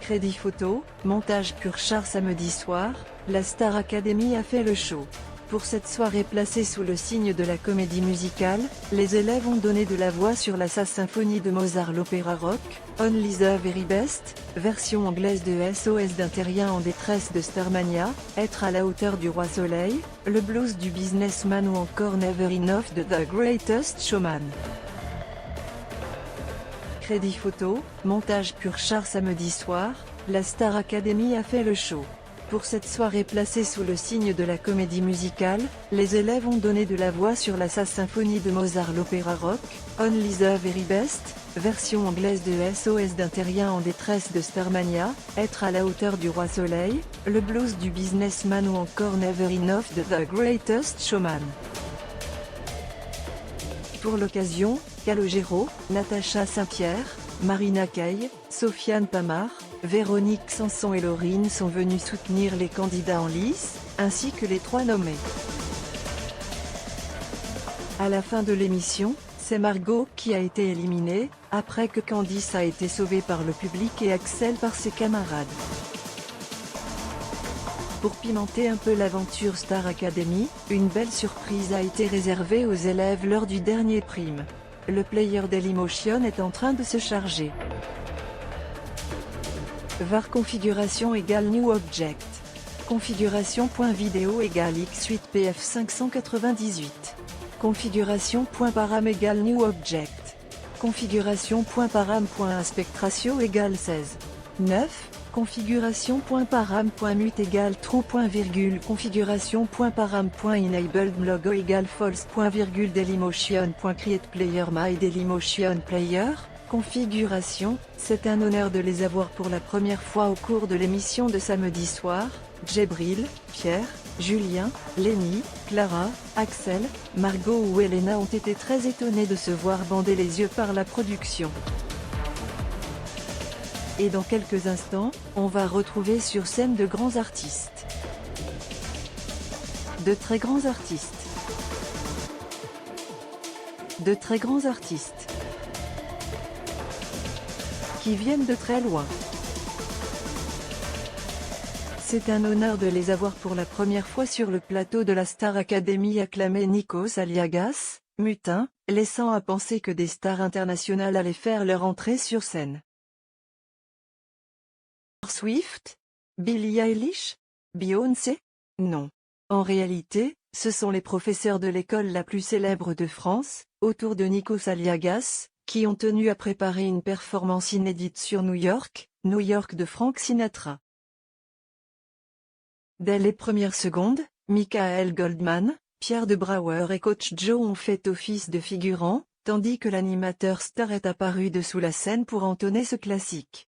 Crédit photo, montage pur char. Samedi soir, la Star Academy a fait le show. Pour cette soirée placée sous le signe de la comédie musicale, les élèves ont donné de la voix sur la symphonie de Mozart, l'opéra rock, Only the Very Best, version anglaise de SOS d'un terrien en détresse de Starmania, Être à la hauteur du roi soleil, le blues du businessman ou encore Never Enough de The Greatest Showman. Crédit photo, montage pur char. Samedi soir, la Star Academy a fait le show. Pour cette soirée placée sous le signe de la comédie musicale, les élèves ont donné de la voix sur la symphonie de Mozart, l'opéra rock, Only the Very Best, version anglaise de SOS d'un terrien en détresse de Starmania, Être à la hauteur du roi soleil, le blues du businessman ou encore Never Enough de The Greatest Showman. Pour l'occasion, Calogero, Natacha Saint-Pierre, Marina Kaye, Sofiane Pamar, Véronique Sanson et Laurine sont venus soutenir les candidats en lice, ainsi que les 3 nommés. À la fin de l'émission, c'est Margot qui a été éliminée, après que Candice a été sauvée par le public et Axel par ses camarades. Pour pimenter un peu l'aventure Star Academy, une belle surprise a été réservée aux élèves lors du dernier prime. Le player Dailymotion est en train de se charger. var configuration égale new object. Configuration.video égale x8pf 598. Configuration.param égale new object. Configuration.param.aspect-ratio égale 16. 9. Configuration.param.mute égale true. Configuration.param.enabled logo égale false. Dailymotion.create player my Dailymotion player. Configuration, c'est un honneur de les avoir pour la première fois au cours de l'émission de samedi soir. Djibril, Pierre, Julien, Lenny, Clara, Axel, Margot ou Elena ont été très étonnés de se voir bander les yeux par la production. Et dans quelques instants, on va retrouver sur scène de grands artistes. De très grands artistes. De très grands artistes. Qui viennent de très loin. C'est un honneur de les avoir pour la première fois sur le plateau de la Star Academy, acclamait Nikos Aliagas, mutin, laissant à penser que des stars internationales allaient faire leur entrée sur scène. Swift? Billie Eilish? Beyoncé? Non. En réalité, ce sont les professeurs de l'école la plus célèbre de France, autour de Nikos Aliagas, qui ont tenu à préparer une performance inédite sur New York de Frank Sinatra. Dès les premières secondes, Michael Goldman, Pierre de Brouwer et Coach Joe ont fait office de figurants, tandis que l'animateur star est apparu dessous la scène pour entonner ce classique.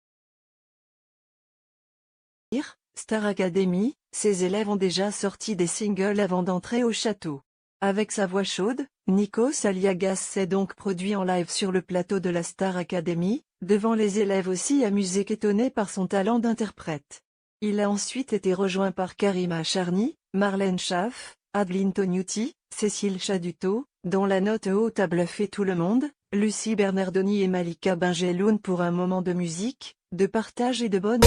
Star Academy, ses élèves ont déjà sorti des singles avant d'entrer au château. Avec sa voix chaude, Nikos Aliagas s'est donc produit en live sur le plateau de la Star Academy, devant les élèves aussi amusés qu'étonnés par son talent d'interprète. Il a ensuite été rejoint par Karima Charny, Marlène Schaff, Adeline Tognuti, Cécile Chaduto, dont la note haute a bluffé tout le monde, Lucie Bernardoni et Malika Benjeloun pour un moment de musique, de partage et de bonne...